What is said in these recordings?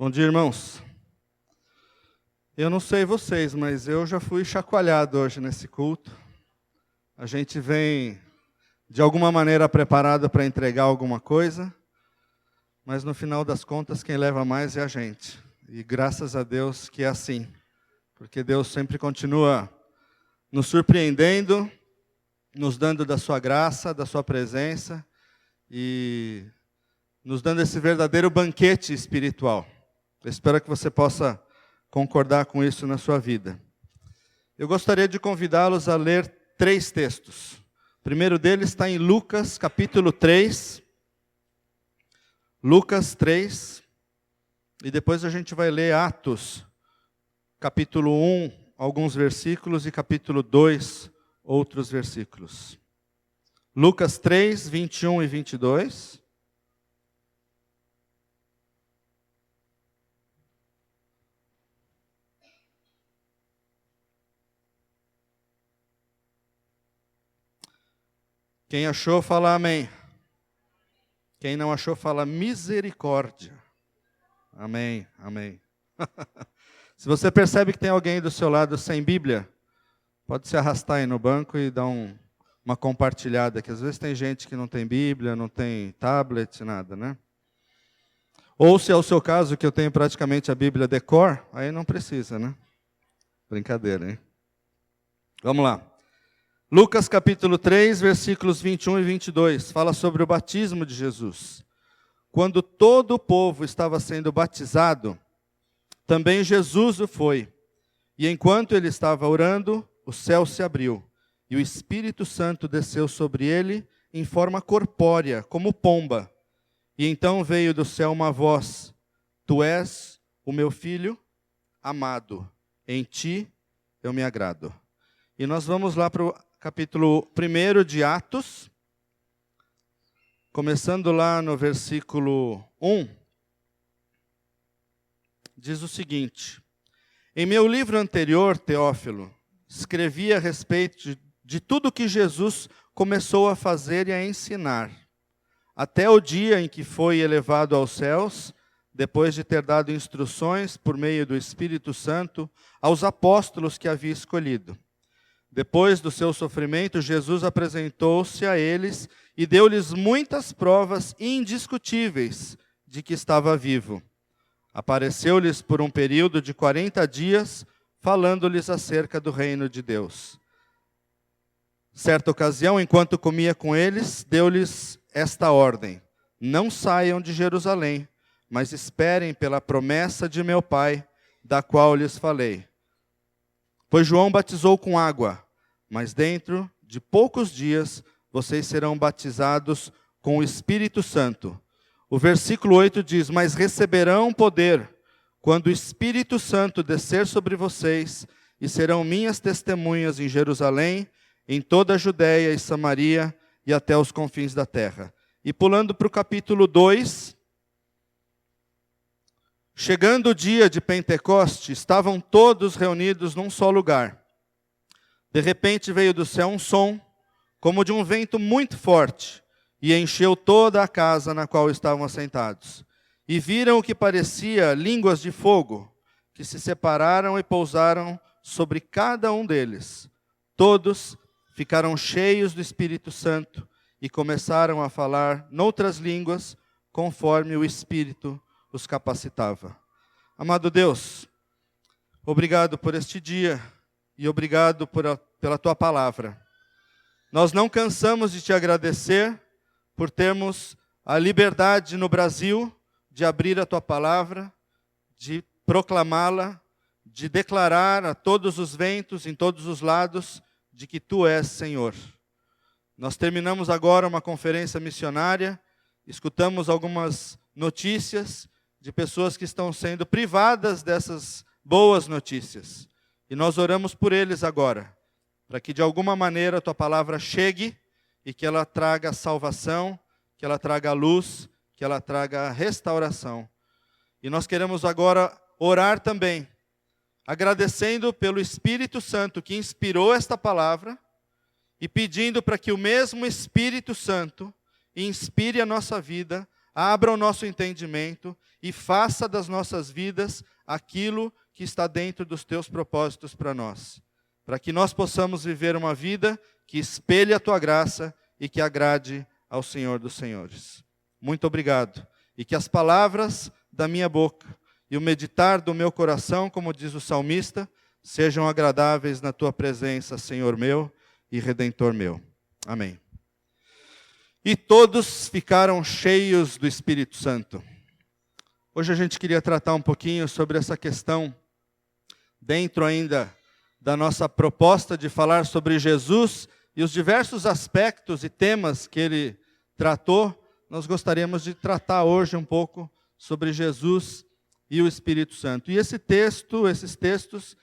Bom dia, irmãos. Eu não sei vocês, mas eu já fui chacoalhado hoje nesse culto. A gente vem, de alguma maneira, preparado para entregar alguma coisa, mas no final das contas, quem leva mais é a gente. E graças a Deus que é assim, porque Deus sempre continua nos surpreendendo, nos dando da sua graça, da sua presença e nos dando esse verdadeiro banquete espiritual. Eu espero que você possa concordar com isso na sua vida. Eu gostaria de convidá-los a ler 3 textos. O primeiro deles está em Lucas, capítulo 3. Lucas 3. E depois a gente vai ler Atos, capítulo 1, alguns versículos, e capítulo 2, outros versículos. Lucas 3, 21 e 22. Quem achou, fala amém. Quem não achou, fala misericórdia. Amém, amém. Se você percebe que tem alguém do seu lado sem Bíblia, pode se arrastar aí no banco e dar uma compartilhada, que às vezes tem gente que não tem Bíblia, não tem tablet, nada, né? Ou se é o seu caso, que eu tenho praticamente a Bíblia de cor, aí não precisa, né? Brincadeira, hein? Vamos lá. Lucas capítulo 3, versículos 21 e 22, fala sobre o batismo de Jesus. Quando todo o povo estava sendo batizado, também Jesus o foi. E enquanto ele estava orando, o céu se abriu, e o Espírito Santo desceu sobre ele em forma corpórea, como pomba. E então veio do céu uma voz: Tu és o meu filho amado, em ti eu me agrado. E nós vamos lá para o capítulo 1 de Atos, começando lá no versículo 1, diz o seguinte: Em meu livro anterior, Teófilo, escrevi a respeito de tudo que Jesus começou a fazer e a ensinar, até o dia em que foi elevado aos céus, depois de ter dado instruções por meio do Espírito Santo aos apóstolos que havia escolhido. Depois do seu sofrimento, Jesus apresentou-se a eles e deu-lhes muitas provas indiscutíveis de que estava vivo. Apareceu-lhes por um período de 40 dias, falando-lhes acerca do reino de Deus. Certa ocasião, enquanto comia com eles, deu-lhes esta ordem: Não saiam de Jerusalém, mas esperem pela promessa de meu Pai, da qual lhes falei. Pois João batizou com água, mas dentro de poucos dias vocês serão batizados com o Espírito Santo. O versículo 8 diz: Mas receberão poder quando o Espírito Santo descer sobre vocês, e serão minhas testemunhas em Jerusalém, em toda a Judéia e Samaria e até os confins da terra. E pulando para o capítulo 2, chegando o dia de Pentecoste, estavam todos reunidos num só lugar. De repente veio do céu um som, como de um vento muito forte, e encheu toda a casa na qual estavam assentados. E viram o que parecia línguas de fogo, que se separaram e pousaram sobre cada um deles. Todos ficaram cheios do Espírito Santo e começaram a falar noutras línguas, conforme o Espírito os capacitava. Amado Deus, obrigado por este dia e obrigado pela tua palavra. Nós não cansamos de te agradecer por termos a liberdade no Brasil de abrir a tua palavra, de proclamá-la, de declarar a todos os ventos, em todos os lados, de que tu és Senhor. Nós terminamos agora uma conferência missionária, escutamos algumas notícias de pessoas que estão sendo privadas dessas boas notícias. E nós oramos por eles agora, para que de alguma maneira a tua palavra chegue e que ela traga salvação, que ela traga luz, que ela traga restauração. E nós queremos agora orar também, agradecendo pelo Espírito Santo que inspirou esta palavra e pedindo para que o mesmo Espírito Santo inspire a nossa vida abra o nosso entendimento e faça das nossas vidas aquilo que está dentro dos teus propósitos para nós, para que nós possamos viver uma vida que espelhe a tua graça e que agrade ao Senhor dos Senhores. Muito obrigado. E que as palavras da minha boca e o meditar do meu coração, como diz o salmista, sejam agradáveis na tua presença, Senhor meu e Redentor meu. Amém. E todos ficaram cheios do Espírito Santo. Hoje a gente queria tratar um pouquinho sobre essa questão, dentro ainda da nossa proposta de falar sobre Jesus e os diversos aspectos e temas que ele tratou. Nós gostaríamos de tratar hoje um pouco sobre Jesus e o Espírito Santo. E esses textos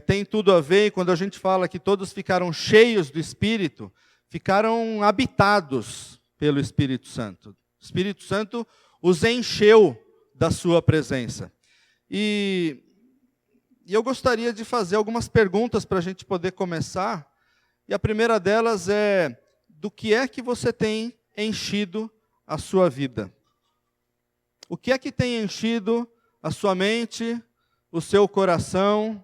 têm tudo a ver, e quando a gente fala que todos ficaram cheios do Espírito, ficaram habitados pelo Espírito Santo. O Espírito Santo os encheu da sua presença. E eu gostaria de fazer algumas perguntas para a gente poder começar. E a primeira delas é: do que é que você tem enchido a sua vida? O que é que tem enchido a sua mente, o seu coração,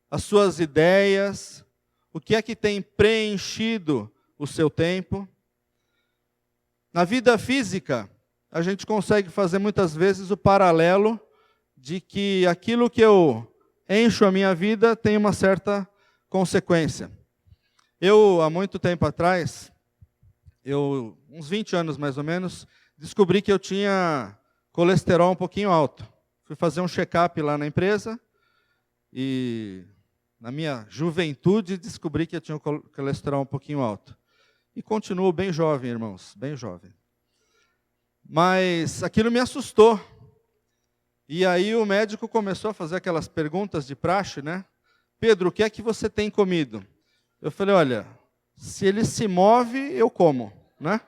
as suas ideias? O que é que tem preenchido o seu tempo? Na vida física, a gente consegue fazer muitas vezes o paralelo de que aquilo que eu encho a minha vida tem uma certa consequência. Eu, há muito tempo atrás, uns 20 anos mais ou menos, descobri que eu tinha colesterol um pouquinho alto. Fui fazer um check-up lá na empresa e, na minha juventude, descobri que eu tinha um colesterol um pouquinho alto. E continuo bem jovem, irmãos, bem jovem. Mas aquilo me assustou. E aí o médico começou a fazer aquelas perguntas de praxe, né? Pedro, o que é que você tem comido? Eu falei, olha, se ele se move, eu como, né?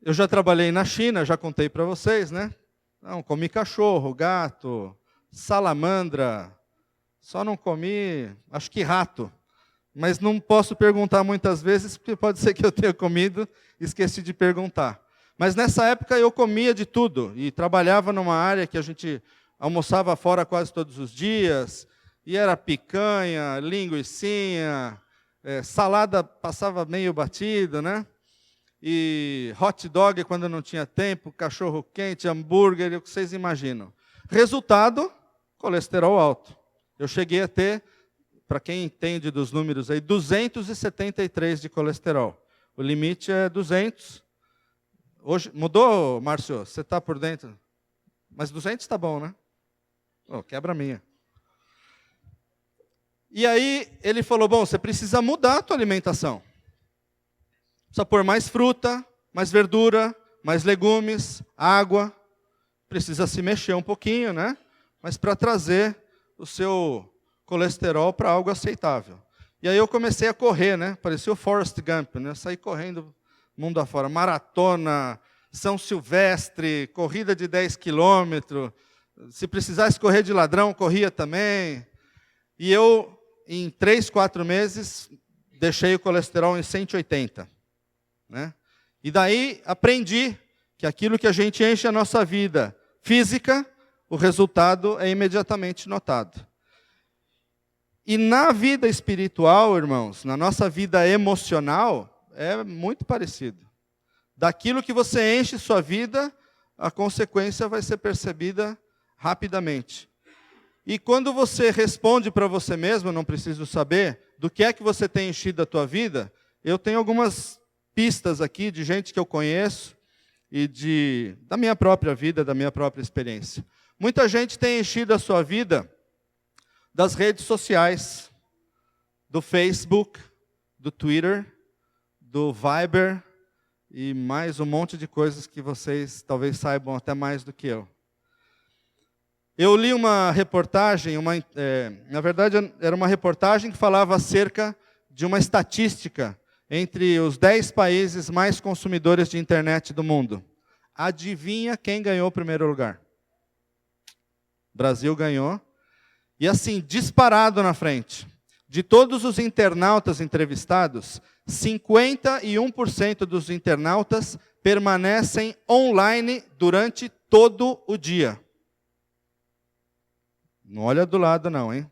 Eu já trabalhei na China, já contei para vocês, né? Não, comi cachorro, gato, salamandra, só não comi, acho que rato. Mas não posso perguntar muitas vezes, porque pode ser que eu tenha comido e esqueci de perguntar. Mas nessa época eu comia de tudo, e trabalhava numa área que a gente almoçava fora quase todos os dias, e era picanha, linguicinha, salada passava meio batido, né? E hot dog quando não tinha tempo, cachorro quente, hambúrguer, o que vocês imaginam. Resultado, colesterol alto. Eu cheguei a ter, para quem entende dos números aí, 273 de colesterol. O limite é 200. Hoje, mudou, Márcio? Você está por dentro? Mas 200 está bom, né? Oh, quebra a minha. E aí ele falou, bom, você precisa mudar a tua alimentação. Precisa pôr mais fruta, mais verdura, mais legumes, água. Precisa se mexer um pouquinho, né? Mas para trazer o seu colesterol para algo aceitável. E aí eu comecei a correr, né? Parecia o Forrest Gump, né? Saí correndo mundo afora. Maratona, São Silvestre, corrida de 10 quilômetros. Se precisasse correr de ladrão, corria também. E eu, em 3, 4 meses, deixei o colesterol em 180. Né? E daí aprendi que aquilo que a gente enche a nossa vida física, o resultado é imediatamente notado. E na vida espiritual, irmãos, na nossa vida emocional, é muito parecido. Daquilo que você enche sua vida, a consequência vai ser percebida rapidamente. E quando você responde para você mesmo, não preciso saber, do que é que você tem enchido a tua vida, eu tenho algumas pistas aqui de gente que eu conheço e da minha própria vida, da minha própria experiência. Muita gente tem enchido a sua vida das redes sociais, do Facebook, do Twitter, do Viber e mais um monte de coisas que vocês talvez saibam até mais do que eu. Eu li uma reportagem, na verdade era uma reportagem que falava acerca de uma estatística entre os 10 países mais consumidores de internet do mundo. Adivinha quem ganhou o primeiro lugar? O Brasil ganhou. E assim, disparado na frente. De todos os internautas entrevistados, 51% dos internautas permanecem online durante todo o dia. Não olha do lado não, hein?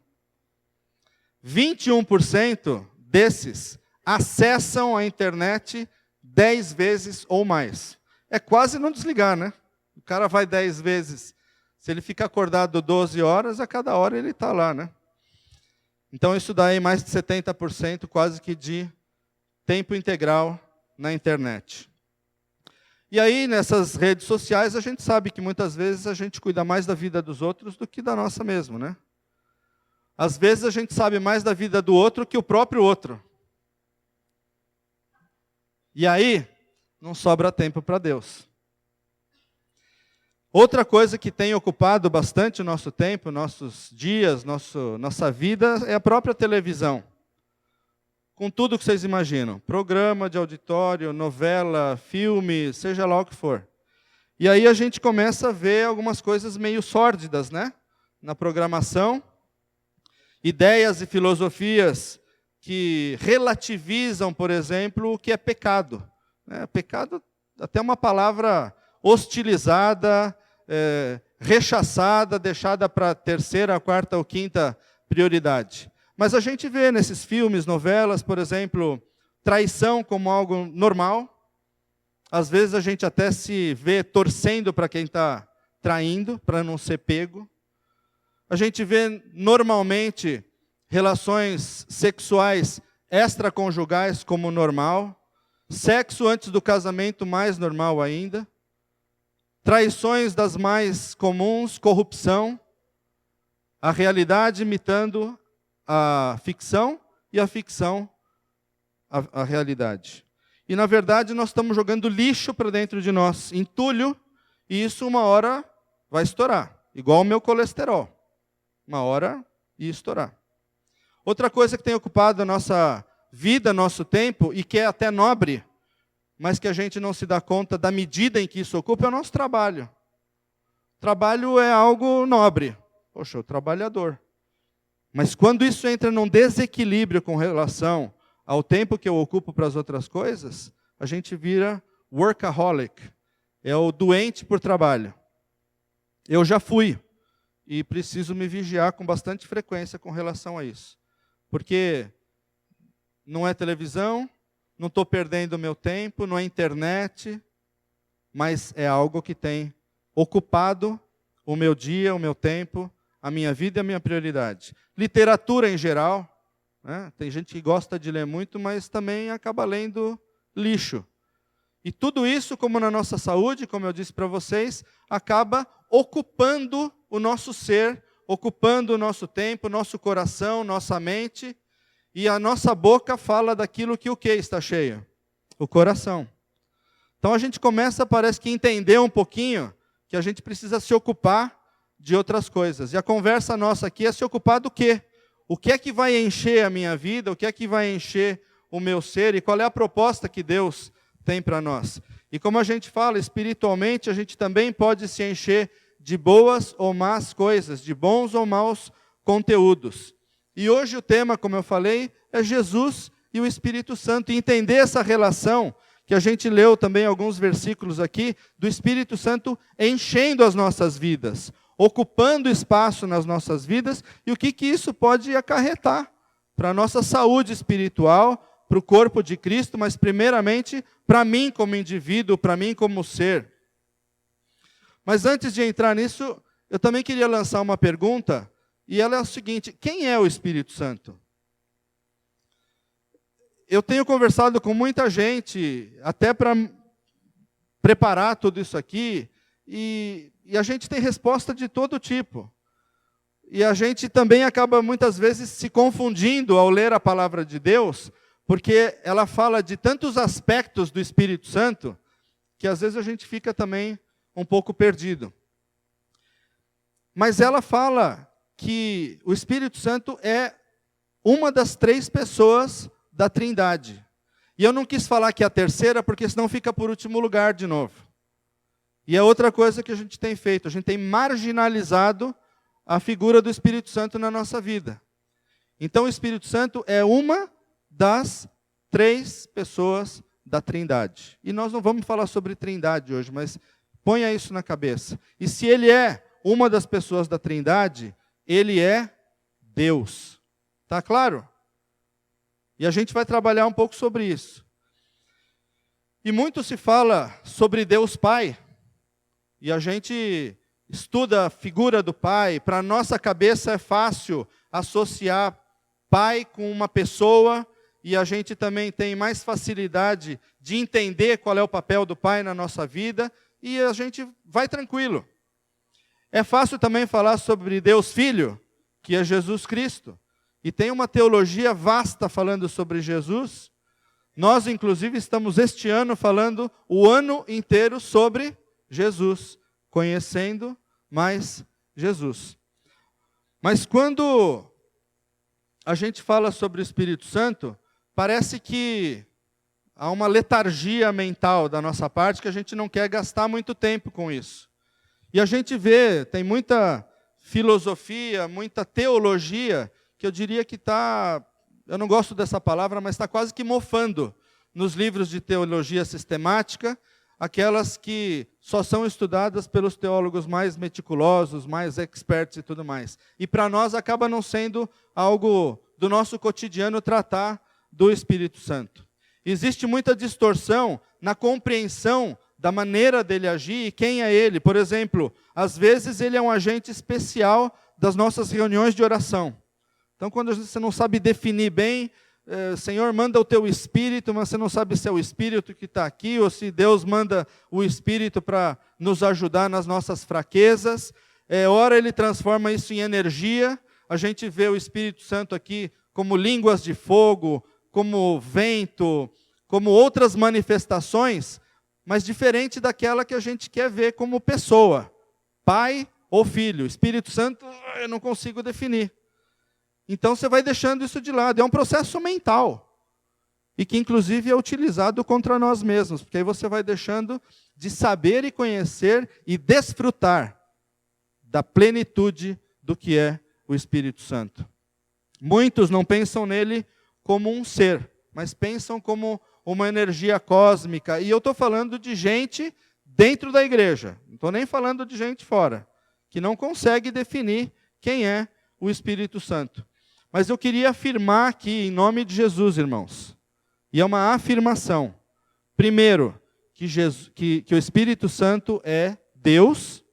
21% desses acessam a internet 10 vezes ou mais. É quase não desligar, né? O cara vai 10 vezes. Se ele fica acordado 12 horas, a cada hora ele está lá, né? Então isso dá aí mais de 70% quase que de tempo integral na internet. E aí, nessas redes sociais, a gente sabe que muitas vezes a gente cuida mais da vida dos outros do que da nossa mesmo, né? Às vezes a gente sabe mais da vida do outro que o próprio outro. E aí, não sobra tempo para Deus. Outra coisa que tem ocupado bastante o nosso tempo, nossos dias, nossa vida, é a própria televisão. Com tudo que vocês imaginam. Programa de auditório, novela, filme, seja lá o que for. E aí a gente começa a ver algumas coisas meio sórdidas, né? Na programação. Ideias e filosofias que relativizam, por exemplo, o que é pecado. Pecado, até uma palavra hostilizada, rechaçada, deixada para a terceira, quarta ou quinta prioridade. Mas a gente vê nesses filmes, novelas, por exemplo, traição como algo normal. Às vezes a gente até se vê torcendo para quem está traindo, para não ser pego. A gente vê normalmente relações sexuais extraconjugais como normal. Sexo antes do casamento mais normal ainda. Traições das mais comuns, corrupção. A realidade imitando a ficção e a ficção a realidade. E, na verdade, nós estamos jogando lixo para dentro de nós, entulho, e isso uma hora vai estourar. Igual o meu colesterol. Uma hora ia estourar. Outra coisa que tem ocupado a nossa vida, nosso tempo, e que é até nobre, mas que a gente não se dá conta da medida em que isso ocupa, é o nosso trabalho. Trabalho é algo nobre. Poxa, o trabalhador. Mas quando isso entra num desequilíbrio com relação ao tempo que eu ocupo para as outras coisas, a gente vira workaholic. É o doente por trabalho. Eu já fui. E preciso me vigiar com bastante frequência com relação a isso. Porque não é televisão, não estou perdendo o meu tempo, não é internet, mas é algo que tem ocupado o meu dia, o meu tempo, a minha vida e a minha prioridade. Literatura em geral, né? Tem gente que gosta de ler muito, mas também acaba lendo lixo. E tudo isso, como na nossa saúde, como eu disse para vocês, acaba ocupando o nosso ser, ocupando o nosso tempo, nosso coração, nossa mente, e a nossa boca fala daquilo que o que está cheio? O coração. Então a gente começa, parece que, entender um pouquinho que a gente precisa se ocupar de outras coisas. E a conversa nossa aqui é se ocupar do quê? O que é que vai encher a minha vida? O que é que vai encher o meu ser? E qual é a proposta que Deus tem para nós? E como a gente fala, espiritualmente, a gente também pode se encher de boas ou más coisas, de bons ou maus conteúdos. E hoje o tema, como eu falei, é Jesus e o Espírito Santo. E entender essa relação, que a gente leu também alguns versículos aqui, do Espírito Santo enchendo as nossas vidas, ocupando espaço nas nossas vidas, e o que isso pode acarretar para a nossa saúde espiritual, para o corpo de Cristo, mas primeiramente para mim como indivíduo, para mim como ser. Mas antes de entrar nisso, eu também queria lançar uma pergunta, e ela é o seguinte: quem é o Espírito Santo? Eu tenho conversado com muita gente, até para preparar tudo isso aqui, e a gente tem resposta de todo tipo. E a gente também acaba muitas vezes se confundindo ao ler a palavra de Deus, porque ela fala de tantos aspectos do Espírito Santo, que às vezes a gente fica também um pouco perdido. Mas ela fala que o Espírito Santo é uma das 3 pessoas da Trindade. E eu não quis falar que é a terceira, porque senão fica por último lugar de novo. E é outra coisa que a gente tem feito, a gente tem marginalizado a figura do Espírito Santo na nossa vida. Então o Espírito Santo é uma das 3 pessoas da Trindade. E nós não vamos falar sobre Trindade hoje, mas ponha isso na cabeça. E se ele é uma das pessoas da Trindade, ele é Deus. Tá claro? E a gente vai trabalhar um pouco sobre isso. E muito se fala sobre Deus Pai. E a gente estuda a figura do Pai. Para a nossa cabeça é fácil associar Pai com uma pessoa. E a gente também tem mais facilidade de entender qual é o papel do Pai na nossa vida. E a gente vai tranquilo. É fácil também falar sobre Deus Filho, que é Jesus Cristo. E tem uma teologia vasta falando sobre Jesus. Nós, inclusive, estamos este ano falando o ano inteiro sobre Jesus, conhecendo mais Jesus. Mas quando a gente fala sobre o Espírito Santo, parece que há uma letargia mental da nossa parte que a gente não quer gastar muito tempo com isso. E a gente vê, tem muita filosofia, muita teologia, que eu diria que está, eu não gosto dessa palavra, mas está quase que mofando nos livros de teologia sistemática, aquelas que só são estudadas pelos teólogos mais meticulosos, mais experts e tudo mais. E para nós acaba não sendo algo do nosso cotidiano tratar do Espírito Santo. Existe muita distorção na compreensão da maneira dele agir e quem é ele. Por exemplo, às vezes ele é um agente especial das nossas reuniões de oração. Então, quando você não sabe definir bem, Senhor, manda o teu Espírito, mas você não sabe se é o Espírito que está aqui, ou se Deus manda o Espírito para nos ajudar nas nossas fraquezas. Ora ele transforma isso em energia. A gente vê o Espírito Santo aqui como línguas de fogo, como vento, como outras manifestações, mas diferente daquela que a gente quer ver como pessoa. Pai ou Filho. Espírito Santo, eu não consigo definir. Então você vai deixando isso de lado. É um processo mental. E que inclusive é utilizado contra nós mesmos. Porque aí você vai deixando de saber e conhecer e desfrutar da plenitude do que é o Espírito Santo. Muitos não pensam nele como um ser, mas pensam como uma energia cósmica. E eu estou falando de gente dentro da igreja. Não estou nem falando de gente fora, que não consegue definir quem é o Espírito Santo. Mas eu queria afirmar aqui, em nome de Jesus, irmãos, e é uma afirmação. Primeiro, que o Espírito Santo é Deus,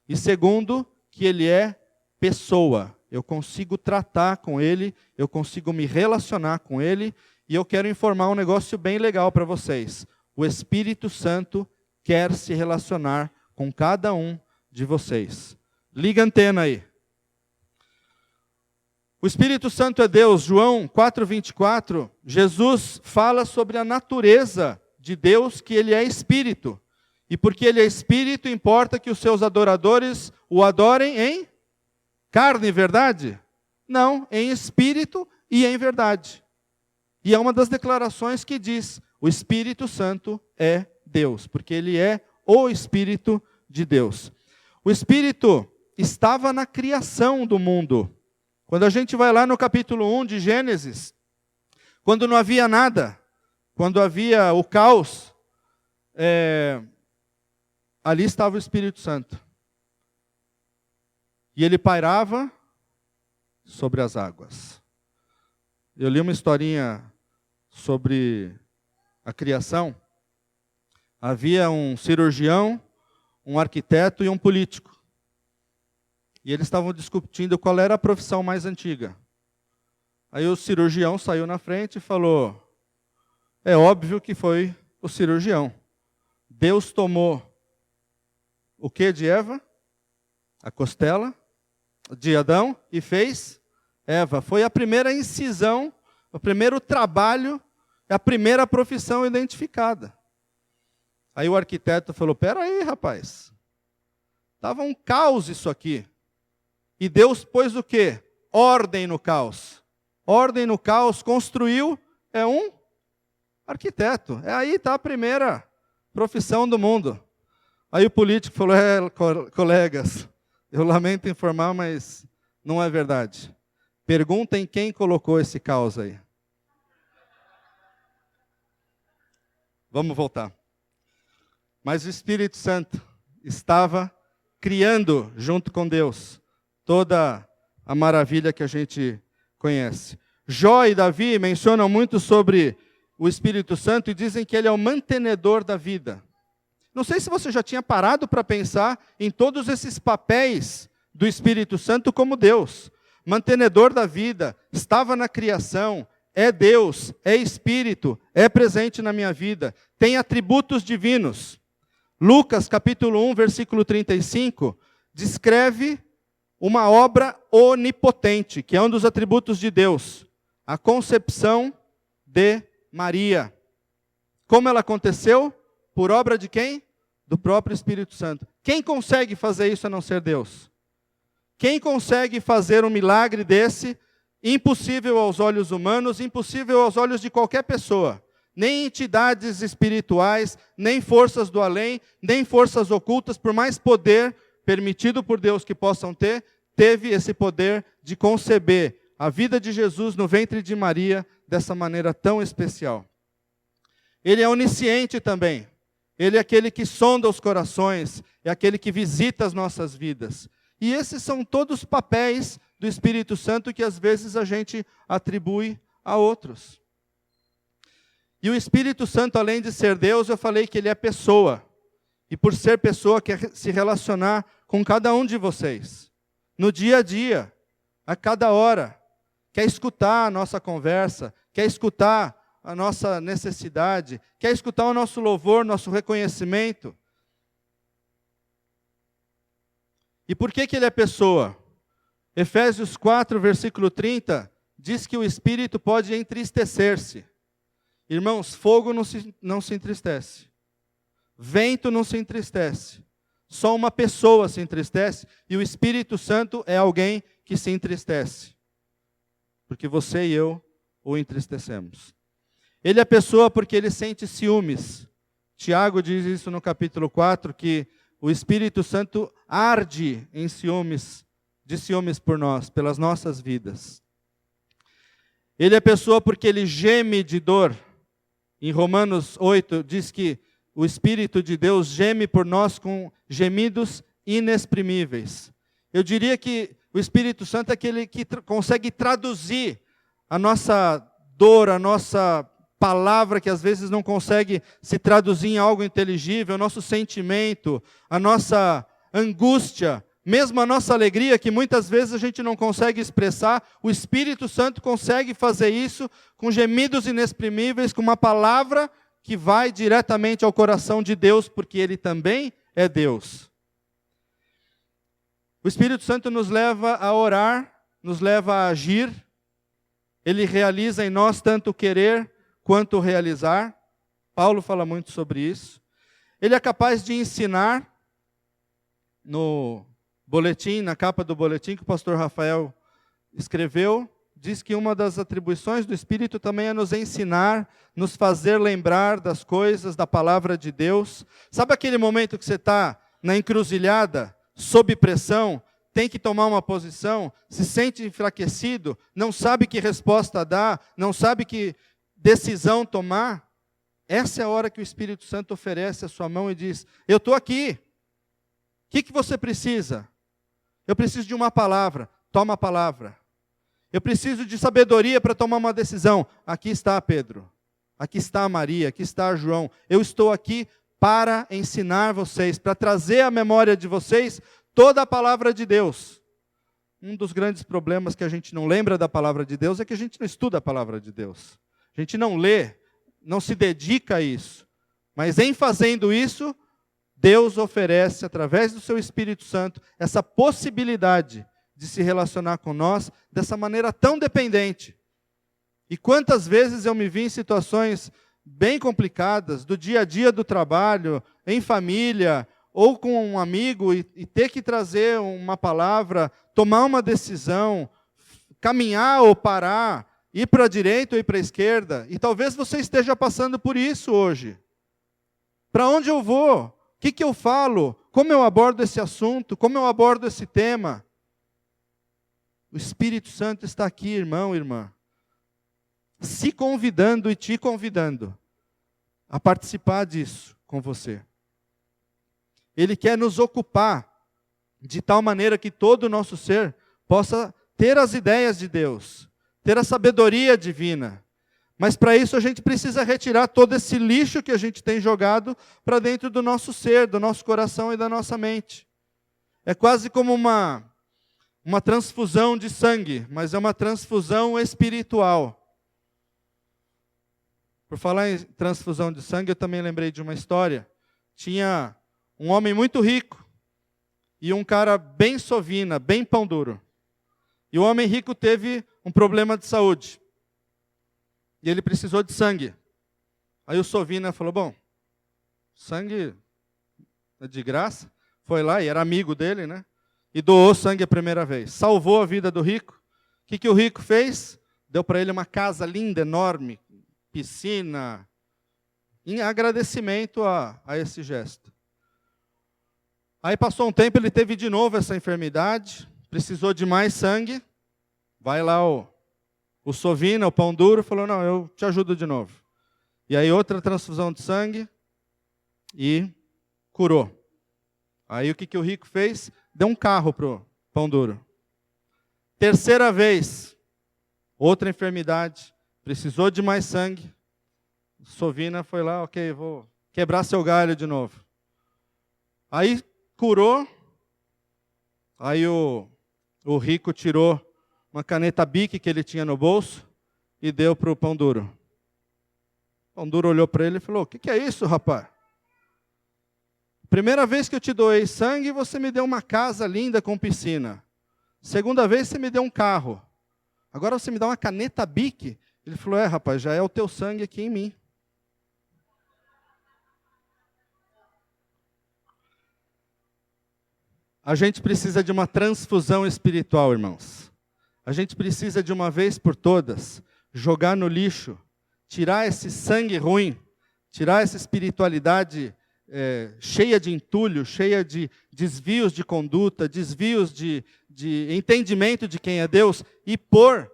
e segundo, que ele é pessoa. Eu consigo tratar com ele, eu consigo me relacionar com ele, e eu quero informar um negócio bem legal para vocês. O Espírito Santo quer se relacionar com cada um de vocês. Liga a antena aí. O Espírito Santo é Deus. João 4:24, Jesus fala sobre a natureza de Deus, que ele é Espírito. E porque ele é Espírito, importa que os seus adoradores o adorem em carne e verdade? Não, em espírito e em verdade. E é uma das declarações que diz, o Espírito Santo é Deus, porque ele é o Espírito de Deus. O Espírito estava na criação do mundo. Quando a gente vai lá no capítulo 1 de Gênesis, quando não havia nada, quando havia o caos, ali estava o Espírito Santo. E ele pairava sobre as águas. Eu li uma historinha sobre a criação. Havia um cirurgião, um arquiteto e um político. E eles estavam discutindo qual era a profissão mais antiga. Aí o cirurgião saiu na frente e falou, é óbvio que foi o cirurgião. Deus tomou o que de Eva? A costela de Adão e fez Eva. Foi a primeira incisão, o primeiro trabalho, a primeira profissão identificada. Aí o arquiteto falou, peraí, rapaz, estava um caos isso aqui. E Deus pôs o quê? Ordem no caos. Ordem no caos, construiu, é um arquiteto. Aí está a primeira profissão do mundo. Aí o político falou, colegas, eu lamento informar, mas não é verdade. Perguntem quem colocou esse caos aí. Vamos voltar. Mas o Espírito Santo estava criando, junto com Deus, toda a maravilha que a gente conhece. Jó e Davi mencionam muito sobre o Espírito Santo e dizem que ele é o mantenedor da vida. Não sei se você já tinha parado para pensar em todos esses papéis do Espírito Santo como Deus. Mantenedor da vida, estava na criação, é Deus, é Espírito, é presente na minha vida, tem atributos divinos. Lucas capítulo 1, versículo 35, descreve uma obra onipotente, que é um dos atributos de Deus, a concepção de Maria. Como ela aconteceu? Por obra de quem? Do próprio Espírito Santo. Quem consegue fazer isso a não ser Deus? Quem consegue fazer um milagre desse, impossível aos olhos humanos, impossível aos olhos de qualquer pessoa? Nem entidades espirituais, nem forças do além, nem forças ocultas, por mais poder permitido por Deus que possam ter, teve esse poder de conceber a vida de Jesus no ventre de Maria dessa maneira tão especial. Ele é onisciente também. Ele é aquele que sonda os corações, é aquele que visita as nossas vidas. E esses são todos papéis do Espírito Santo que às vezes a gente atribui a outros. E o Espírito Santo, além de ser Deus, eu falei que ele é pessoa. E por ser pessoa, quer se relacionar com cada um de vocês. No dia a dia, a cada hora. Quer escutar a nossa conversa, quer escutar a nossa necessidade, quer escutar o nosso louvor, nosso reconhecimento. E por que ele é pessoa? Efésios 4, versículo 30, diz que o Espírito pode entristecer-se. Irmãos, fogo não se entristece. Vento não se entristece. Só uma pessoa se entristece e o Espírito Santo é alguém que se entristece. Porque você e eu o entristecemos. Ele é pessoa porque ele sente ciúmes. Tiago diz isso no capítulo 4, que o Espírito Santo arde em ciúmes, de ciúmes por nós, pelas nossas vidas. Ele é pessoa porque ele geme de dor. Em Romanos 8 diz que o Espírito de Deus geme por nós com gemidos inexprimíveis. Eu diria que o Espírito Santo é aquele que consegue traduzir a nossa dor, a nossa palavra que às vezes não consegue se traduzir em algo inteligível, o nosso sentimento, a nossa angústia, mesmo a nossa alegria, que muitas vezes a gente não consegue expressar, o Espírito Santo consegue fazer isso com gemidos inexprimíveis, com uma palavra que vai diretamente ao coração de Deus, porque Ele também é Deus. O Espírito Santo nos leva a orar, nos leva a agir, Ele realiza em nós tanto o querer quanto o realizar. Paulo fala muito sobre isso. Ele é capaz de ensinar. No boletim, na capa do boletim que o pastor Rafael escreveu, diz que uma das atribuições do Espírito também é nos ensinar, nos fazer lembrar das coisas, da palavra de Deus. Sabe aquele momento que você está na encruzilhada, sob pressão, tem que tomar uma posição, se sente enfraquecido, não sabe que resposta dar, não sabe que decisão tomar? Essa é a hora que o Espírito Santo oferece a sua mão e diz: eu estou aqui. O que você precisa? Eu preciso de uma palavra. Toma a palavra. Eu preciso de sabedoria para tomar uma decisão. Aqui está Pedro. Aqui está Maria. Aqui está João. Eu estou aqui para ensinar vocês, para trazer à memória de vocês toda a palavra de Deus. Um dos grandes problemas que a gente não lembra da palavra de Deus é que a gente não estuda a palavra de Deus. A gente não lê, não se dedica a isso. Mas em fazendo isso, Deus oferece, através do seu Espírito Santo, essa possibilidade de se relacionar com nós dessa maneira tão dependente. E quantas vezes eu me vi em situações bem complicadas, do dia a dia do trabalho, em família, ou com um amigo, e ter que trazer uma palavra, tomar uma decisão, caminhar ou parar, ir para a direita ou ir para a esquerda. E talvez você esteja passando por isso hoje. Para onde eu vou? O que eu falo? Como eu abordo esse assunto? Como eu abordo esse tema? O Espírito Santo está aqui, irmão, irmã, se convidando e te convidando a participar disso com você. Ele quer nos ocupar de tal maneira que todo o nosso ser possa ter as ideias de Deus, ter a sabedoria divina. Mas para isso a gente precisa retirar todo esse lixo que a gente tem jogado para dentro do nosso ser, do nosso coração e da nossa mente. É quase como uma transfusão de sangue, mas é uma transfusão espiritual. Por falar em transfusão de sangue, eu também lembrei de uma história. Tinha um homem muito rico e um cara bem sovina, bem pão duro. E o homem rico teve um problema de saúde. E ele precisou de sangue. Aí o sovina falou, bom, sangue é de graça. Foi lá e era amigo dele, né? E doou sangue a primeira vez. Salvou a vida do rico. O que o rico fez? Deu para ele uma casa linda, enorme, piscina, em agradecimento a esse gesto. Aí passou um tempo, ele teve de novo essa enfermidade, precisou de mais sangue. Vai lá o sovina, o pão duro, falou, não, eu te ajudo de novo. E aí outra transfusão de sangue e curou. Aí o que o rico fez? Deu um carro para o pão duro. Terceira vez, outra enfermidade, precisou de mais sangue. O sovina foi lá, ok, vou quebrar seu galho de novo. Aí curou, aí o rico tirou uma caneta Bic que ele tinha no bolso e deu para o pão duro. O pão duro olhou para ele e falou, o que é isso, rapaz? Primeira vez que eu te doei sangue, você me deu uma casa linda com piscina. Segunda vez, você me deu um carro. Agora você me dá uma caneta Bic? Ele falou, rapaz, já é o teu sangue aqui em mim. A gente precisa de uma transfusão espiritual, irmãos. A gente precisa de uma vez por todas jogar no lixo, tirar esse sangue ruim, tirar essa espiritualidade cheia de entulho, cheia de desvios de conduta, desvios de entendimento de quem é Deus, e pôr,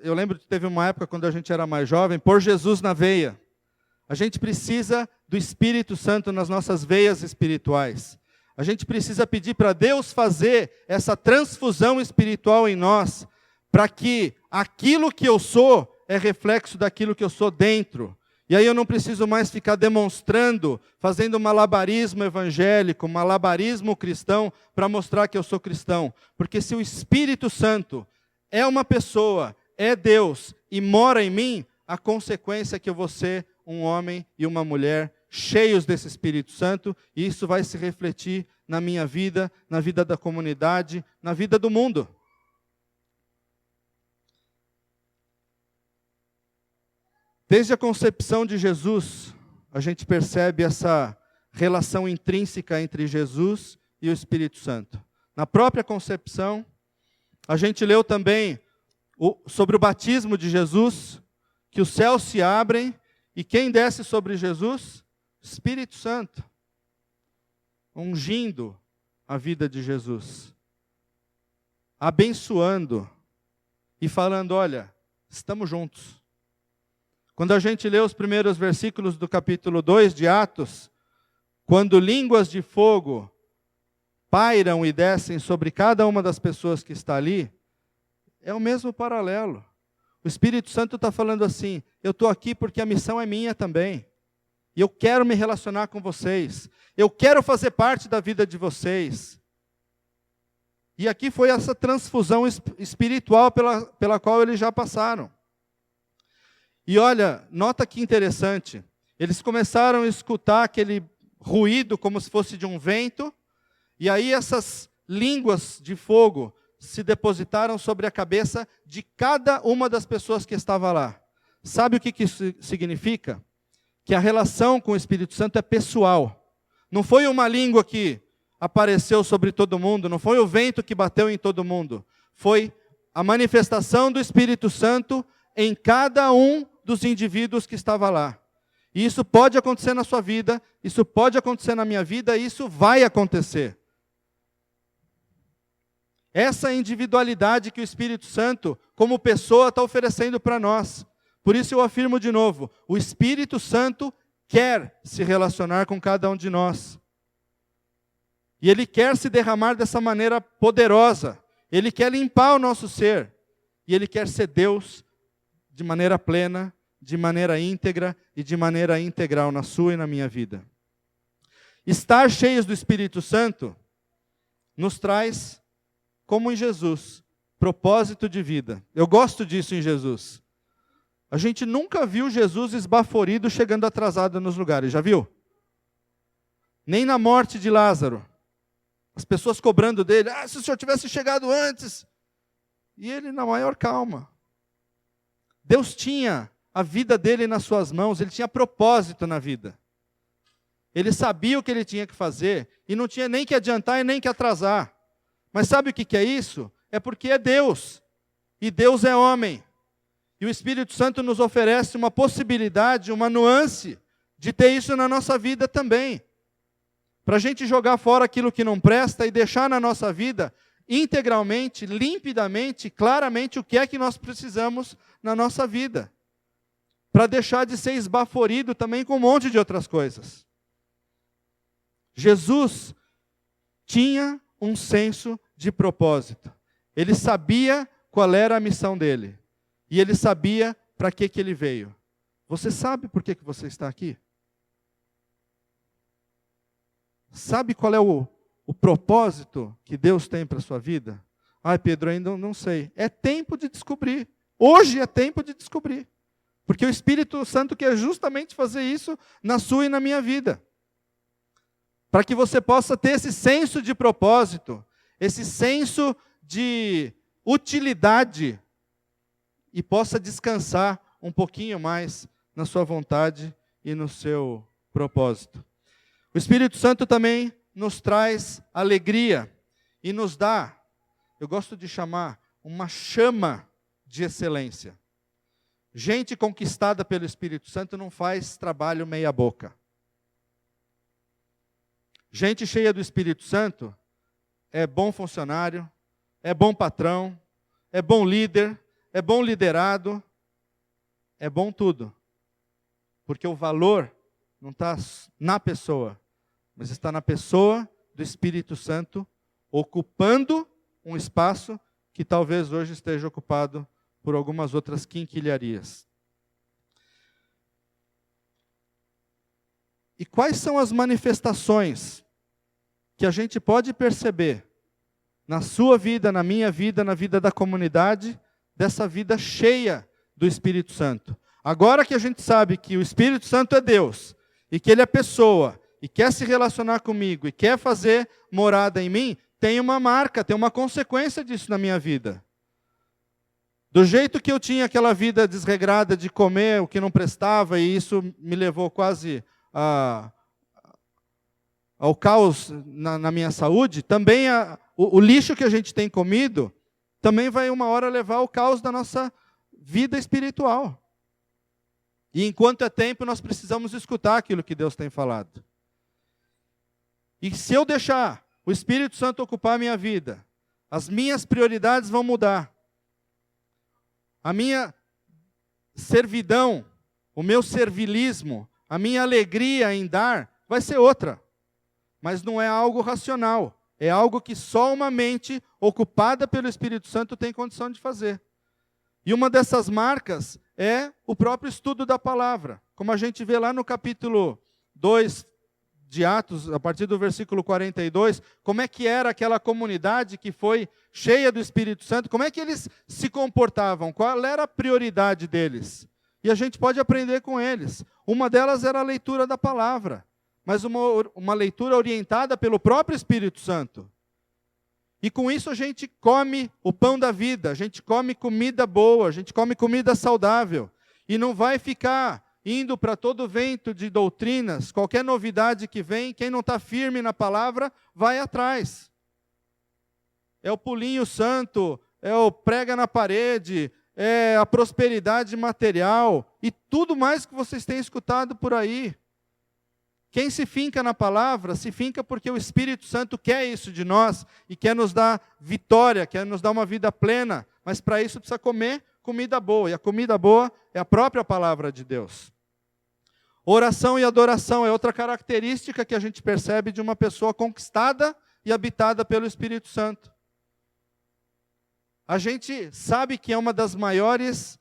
eu lembro que teve uma época quando a gente era mais jovem, pôr Jesus na veia. A gente precisa do Espírito Santo nas nossas veias espirituais. A gente precisa pedir para Deus fazer essa transfusão espiritual em nós, para que aquilo que eu sou é reflexo daquilo que eu sou dentro. E aí eu não preciso mais ficar demonstrando, fazendo malabarismo evangélico, malabarismo cristão, para mostrar que eu sou cristão. Porque se o Espírito Santo é uma pessoa, é Deus, e mora em mim, a consequência é que eu vou ser um homem e uma mulher cheios desse Espírito Santo, e isso vai se refletir na minha vida, na vida da comunidade, na vida do mundo. Desde a concepção de Jesus, a gente percebe essa relação intrínseca entre Jesus e o Espírito Santo. Na própria concepção, a gente leu também sobre o batismo de Jesus, que os céus se abrem, e quem desce sobre Jesus? Espírito Santo, ungindo a vida de Jesus, abençoando e falando, olha, estamos juntos. Quando a gente lê os primeiros versículos do capítulo 2 de Atos, quando línguas de fogo pairam e descem sobre cada uma das pessoas que está ali, é o mesmo paralelo. O Espírito Santo está falando assim, eu estou aqui porque a missão é minha também. E eu quero me relacionar com vocês. Eu quero fazer parte da vida de vocês. E aqui foi essa transfusão espiritual pela qual eles já passaram. E olha, nota que interessante. Eles começaram a escutar aquele ruído como se fosse de um vento. E aí essas línguas de fogo se depositaram sobre a cabeça de cada uma das pessoas que estava lá. Sabe o que isso significa? Que a relação com o Espírito Santo é pessoal. Não foi uma língua que apareceu sobre todo mundo, não foi o vento que bateu em todo mundo. Foi a manifestação do Espírito Santo em cada um dos indivíduos que estava lá. E isso pode acontecer na sua vida, isso pode acontecer na minha vida, e isso vai acontecer. Essa individualidade que o Espírito Santo, como pessoa, está oferecendo para nós. Por isso eu afirmo de novo, o Espírito Santo quer se relacionar com cada um de nós. E Ele quer se derramar dessa maneira poderosa. Ele quer limpar o nosso ser. E Ele quer ser Deus de maneira plena, de maneira íntegra e de maneira integral na sua e na minha vida. Estar cheios do Espírito Santo nos traz, como em Jesus, propósito de vida. Eu gosto disso em Jesus. A gente nunca viu Jesus esbaforido chegando atrasado nos lugares, já viu? Nem na morte de Lázaro. As pessoas cobrando dele, se o senhor tivesse chegado antes. E ele na maior calma. Deus tinha a vida dele nas suas mãos, ele tinha propósito na vida. Ele sabia o que ele tinha que fazer, e não tinha nem que adiantar e nem que atrasar. Mas sabe o que é isso? É porque é Deus, e Deus é homem. E o Espírito Santo nos oferece uma possibilidade, uma nuance, de ter isso na nossa vida também. Para a gente jogar fora aquilo que não presta e deixar na nossa vida integralmente, limpidamente, claramente o que é que nós precisamos na nossa vida. Para deixar de ser esbaforido também com um monte de outras coisas. Jesus tinha um senso de propósito. Ele sabia qual era a missão dele. E ele sabia para que ele veio. Você sabe por que você está aqui? Sabe qual é o propósito que Deus tem para a sua vida? Ai, Pedro, ainda não sei. É tempo de descobrir. Hoje é tempo de descobrir. Porque o Espírito Santo quer justamente fazer isso na sua e na minha vida. Para que você possa ter esse senso de propósito, esse senso de utilidade e possa descansar um pouquinho mais na sua vontade e no seu propósito. O Espírito Santo também nos traz alegria e nos dá, eu gosto de chamar, uma chama de excelência. Gente conquistada pelo Espírito Santo não faz trabalho meia boca. Gente cheia do Espírito Santo é bom funcionário, é bom patrão, é bom líder, é bom liderado, é bom tudo. Porque o valor não está na pessoa, mas está na pessoa do Espírito Santo, ocupando um espaço que talvez hoje esteja ocupado por algumas outras quinquilharias. E quais são as manifestações que a gente pode perceber na sua vida, na minha vida, na vida da comunidade, dessa vida cheia do Espírito Santo? Agora que a gente sabe que o Espírito Santo é Deus, e que Ele é pessoa, e quer se relacionar comigo, e quer fazer morada em mim, tem uma marca, tem uma consequência disso na minha vida. Do jeito que eu tinha aquela vida desregrada de comer o que não prestava, e isso me levou quase ao caos na minha saúde, também o lixo que a gente tem comido, também vai uma hora levar ao caos da nossa vida espiritual. E enquanto é tempo, nós precisamos escutar aquilo que Deus tem falado. E se eu deixar o Espírito Santo ocupar a minha vida, as minhas prioridades vão mudar. A minha servidão, o meu servilismo, a minha alegria em dar, vai ser outra. Mas não é algo racional. É algo que só uma mente ocupada pelo Espírito Santo tem condição de fazer. E uma dessas marcas é o próprio estudo da palavra. Como a gente vê lá no capítulo 2 de Atos, a partir do versículo 42, como é que era aquela comunidade que foi cheia do Espírito Santo, como é que eles se comportavam, qual era a prioridade deles. E a gente pode aprender com eles. Uma delas era a leitura da palavra, mas uma leitura orientada pelo próprio Espírito Santo. E com isso a gente come o pão da vida, a gente come comida boa, a gente come comida saudável. E não vai ficar indo para todo vento de doutrinas, qualquer novidade que vem, quem não está firme na palavra, vai atrás. É o pulinho santo, é o prega na parede, é a prosperidade material e tudo mais que vocês têm escutado por aí. Quem se finca na palavra, se finca porque o Espírito Santo quer isso de nós e quer nos dar vitória, quer nos dar uma vida plena, mas para isso precisa comer comida boa, e a comida boa é a própria palavra de Deus. Oração e adoração é outra característica que a gente percebe de uma pessoa conquistada e habitada pelo Espírito Santo. A gente sabe que é uma das maiores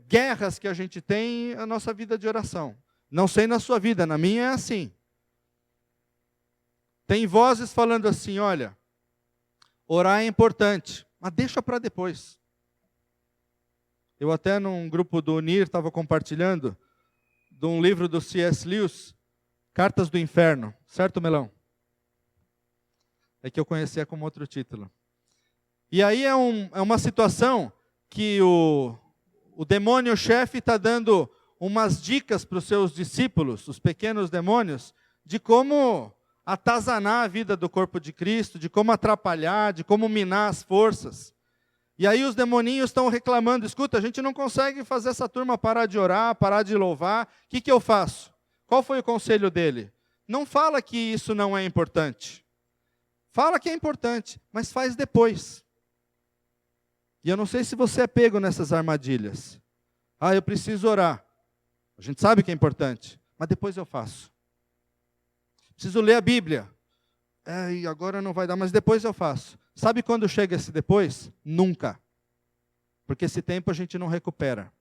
guerras que a gente tem a nossa vida de oração. Não sei na sua vida, na minha é assim. Tem vozes falando assim, olha, orar é importante, mas deixa para depois. Eu até num grupo do Unir estava compartilhando de um livro do C.S. Lewis, Cartas do Inferno, certo, Melão? É que eu conhecia como outro título. E aí é uma situação que o demônio-chefe está dando umas dicas para os seus discípulos, os pequenos demônios, de como atazanar a vida do corpo de Cristo, de como atrapalhar, de como minar as forças. E aí os demoninhos estão reclamando, escuta, a gente não consegue fazer essa turma parar de orar, parar de louvar, o que eu faço? Qual foi o conselho dele? Não fala que isso não é importante. Fala que é importante, mas faz depois. E eu não sei se você é pego nessas armadilhas. Eu preciso orar. A gente sabe que é importante, mas depois eu faço. Preciso ler a Bíblia. E agora não vai dar, mas depois eu faço. Sabe quando chega esse depois? Nunca. Porque esse tempo a gente não recupera.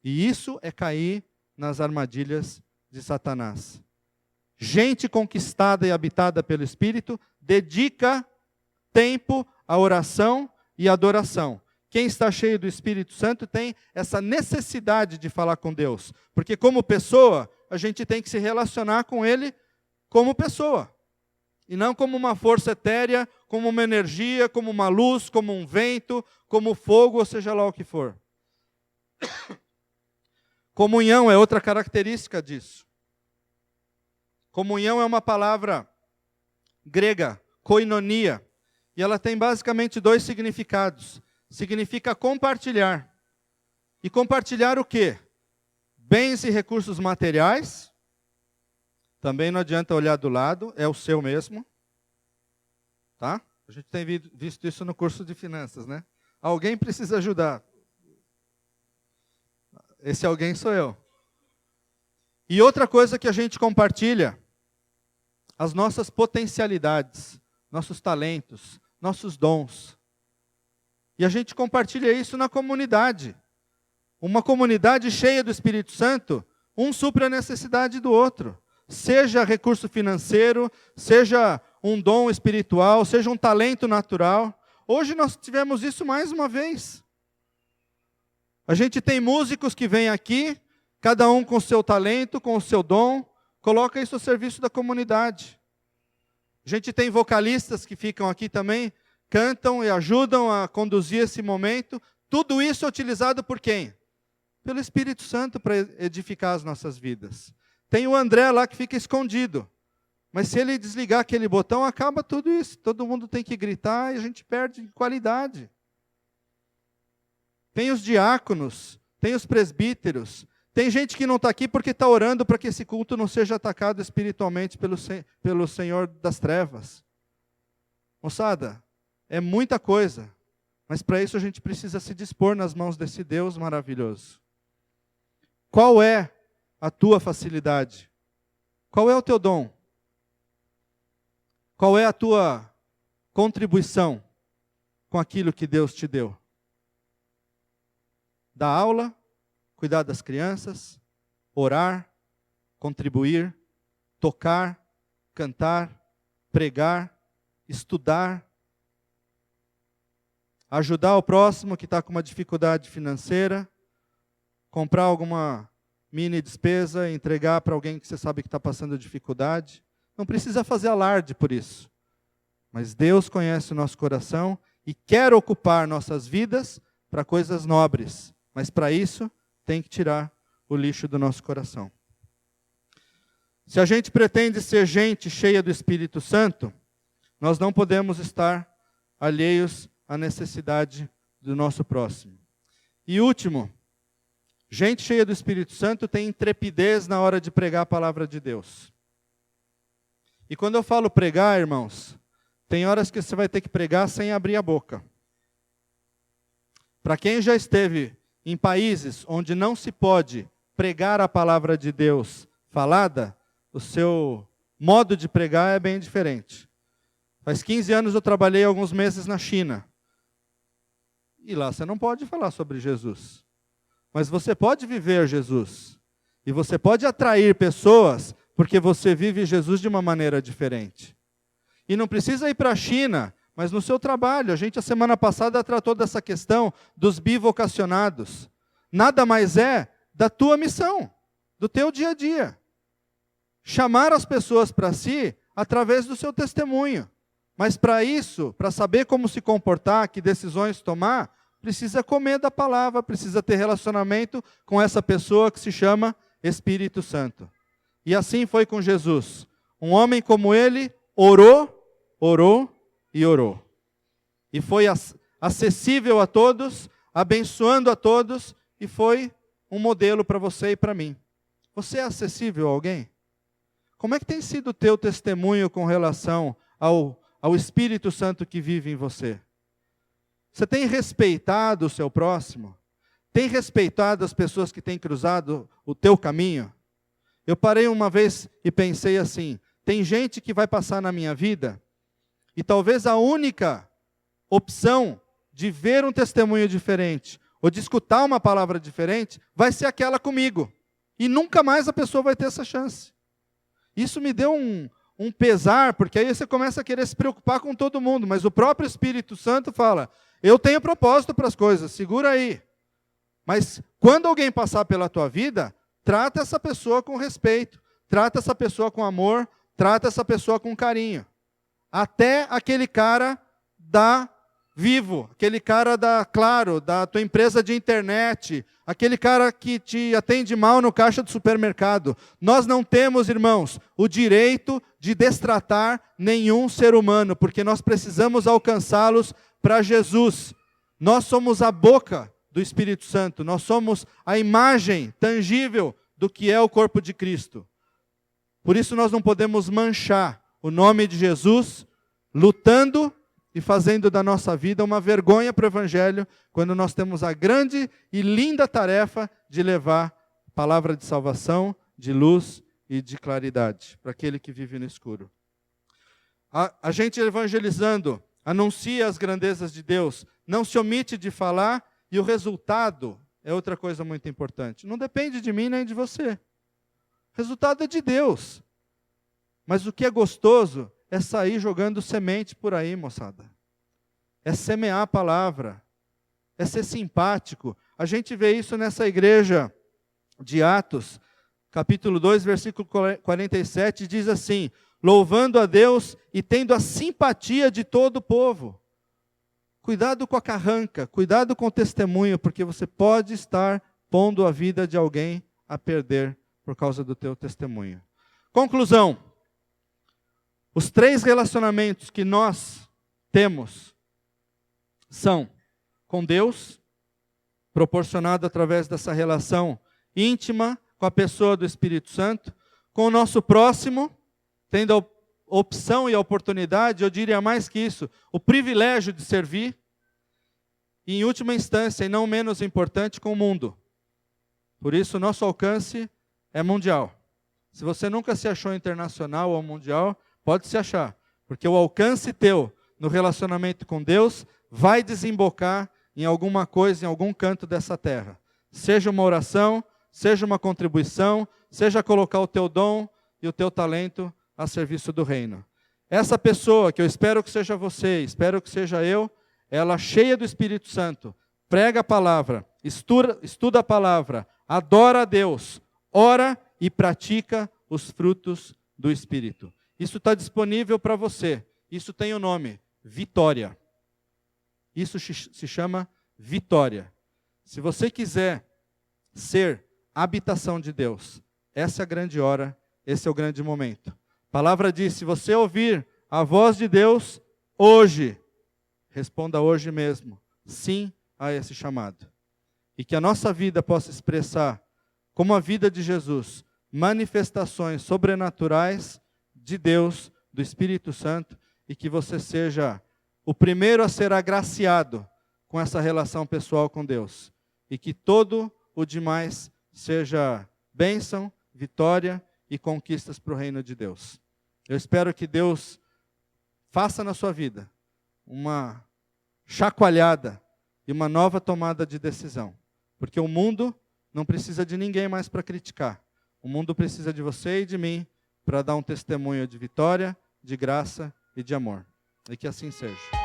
E isso é cair nas armadilhas de Satanás. Gente conquistada e habitada pelo Espírito dedica tempo à oração e adoração. Quem está cheio do Espírito Santo tem essa necessidade de falar com Deus. Porque como pessoa, a gente tem que se relacionar com Ele como pessoa. E não como uma força etérea, como uma energia, como uma luz, como um vento, como fogo, ou seja lá o que for. Comunhão é outra característica disso. Comunhão é uma palavra grega, koinonia, e ela tem basicamente 2 significados. Significa compartilhar. E compartilhar o quê? Bens e recursos materiais. Também não adianta olhar do lado, é o seu mesmo. Tá? A gente tem visto isso no curso de finanças, né? Alguém precisa ajudar. Esse alguém sou eu. E outra coisa que a gente compartilha, as nossas potencialidades, nossos talentos, nossos dons. E a gente compartilha isso na comunidade. Uma comunidade cheia do Espírito Santo, um supre a necessidade do outro. Seja recurso financeiro, seja um dom espiritual, seja um talento natural. Hoje nós tivemos isso mais uma vez. A gente tem músicos que vêm aqui, cada um com o seu talento, com o seu dom, coloca isso ao serviço da comunidade. A gente tem vocalistas que ficam aqui também, cantam e ajudam a conduzir esse momento. Tudo isso é utilizado por quem? Pelo Espírito Santo para edificar as nossas vidas. Tem o André lá que fica escondido. Mas se ele desligar aquele botão, acaba tudo isso. Todo mundo tem que gritar e a gente perde qualidade. Tem os diáconos, tem os presbíteros. Tem gente que não está aqui porque está orando para que esse culto não seja atacado espiritualmente pelo Senhor das trevas. Moçada, é muita coisa. Mas para isso a gente precisa se dispor nas mãos desse Deus maravilhoso. Qual é a tua facilidade? Qual é o teu dom? Qual é a tua contribuição com aquilo que Deus te deu? Dar aula, cuidar das crianças, orar, contribuir, tocar, cantar, pregar, estudar, ajudar o próximo que está com uma dificuldade financeira, comprar alguma mini despesa, entregar para alguém que você sabe que está passando dificuldade. Não precisa fazer alarde por isso. Mas Deus conhece o nosso coração e quer ocupar nossas vidas para coisas nobres. Mas para isso, tem que tirar o lixo do nosso coração. Se a gente pretende ser gente cheia do Espírito Santo, nós não podemos estar alheios à necessidade do nosso próximo. E último, gente cheia do Espírito Santo tem intrepidez na hora de pregar a palavra de Deus. E quando eu falo pregar, irmãos, tem horas que você vai ter que pregar sem abrir a boca. Para quem já esteve em países onde não se pode pregar a palavra de Deus falada, o seu modo de pregar é bem diferente. Faz 15 anos eu trabalhei alguns meses na China. E lá você não pode falar sobre Jesus. Mas você pode viver Jesus. E você pode atrair pessoas porque você vive Jesus de uma maneira diferente. E não precisa ir para a China, mas no seu trabalho. A gente, a semana passada, tratou dessa questão dos bivocacionados. Nada mais é da tua missão, do teu dia a dia. Chamar as pessoas para si através do seu testemunho. Mas para isso, para saber como se comportar, que decisões tomar, precisa comer da palavra, precisa ter relacionamento com essa pessoa que se chama Espírito Santo. E assim foi com Jesus. Um homem como ele orou, orou e orou. E foi acessível a todos, abençoando a todos, e foi um modelo para você e para mim. Você é acessível a alguém? Como é que tem sido o teu testemunho com relação ao Espírito Santo que vive em você? Você tem respeitado o seu próximo? Tem respeitado as pessoas que têm cruzado o teu caminho? Eu parei uma vez e pensei assim, tem gente que vai passar na minha vida e talvez a única opção de ver um testemunho diferente ou de escutar uma palavra diferente vai ser aquela comigo. E nunca mais a pessoa vai ter essa chance. Isso me deu um pesar, porque aí você começa a querer se preocupar com todo mundo, mas o próprio Espírito Santo fala, eu tenho propósito para as coisas, segura aí. Mas quando alguém passar pela tua vida, trata essa pessoa com respeito, trata essa pessoa com amor, trata essa pessoa com carinho. Até aquele cara da Vivo, aquele cara da Claro, da tua empresa de internet, aquele cara que te atende mal no caixa do supermercado. Nós não temos, irmãos, o direito de destratar nenhum ser humano, porque nós precisamos alcançá-los para Jesus. Nós somos a boca do Espírito Santo, nós somos a imagem tangível do que é o corpo de Cristo. Por isso nós não podemos manchar o nome de Jesus, lutando e fazendo da nossa vida uma vergonha para o Evangelho, quando nós temos a grande e linda tarefa de levar a palavra de salvação, de luz e de claridade para aquele que vive no escuro. A gente evangelizando, anuncia as grandezas de Deus, não se omite de falar, e o resultado é outra coisa muito importante. Não depende de mim nem de você. O resultado é de Deus. Mas o que é gostoso é sair jogando semente por aí, moçada. É semear a palavra. É ser simpático. A gente vê isso nessa igreja de Atos, capítulo 2, versículo 47, diz assim, louvando a Deus e tendo a simpatia de todo o povo. Cuidado com a carranca, cuidado com o testemunho, porque você pode estar pondo a vida de alguém a perder por causa do teu testemunho. Conclusão. Os 3 relacionamentos que nós temos são com Deus, proporcionado através dessa relação íntima com a pessoa do Espírito Santo, com o nosso próximo, tendo a opção e a oportunidade, eu diria mais que isso, o privilégio de servir, e em última instância, e não menos importante, com o mundo. Por isso, o nosso alcance é mundial. Se você nunca se achou internacional ou mundial, pode se achar, porque o alcance teu no relacionamento com Deus vai desembocar em alguma coisa, em algum canto dessa terra. Seja uma oração, seja uma contribuição, seja colocar o teu dom e o teu talento a serviço do reino. Essa pessoa, que eu espero que seja você, espero que seja eu, ela cheia do Espírito Santo, prega a palavra, estuda a palavra, adora a Deus, ora e pratica os frutos do Espírito. Isso está disponível para você. Isso tem o nome, vitória. Isso se chama vitória. Se você quiser ser habitação de Deus, essa é a grande hora, esse é o grande momento. A palavra diz, se você ouvir a voz de Deus, hoje, responda hoje mesmo, sim a esse chamado. E que a nossa vida possa expressar, como a vida de Jesus, manifestações sobrenaturais de Deus, do Espírito Santo, e que você seja o primeiro a ser agraciado com essa relação pessoal com Deus. E que todo o demais seja bênção, vitória e conquistas para o reino de Deus. Eu espero que Deus faça na sua vida uma chacoalhada e uma nova tomada de decisão. Porque o mundo não precisa de ninguém mais para criticar. O mundo precisa de você e de mim para dar um testemunho de vitória, de graça e de amor. E que assim seja.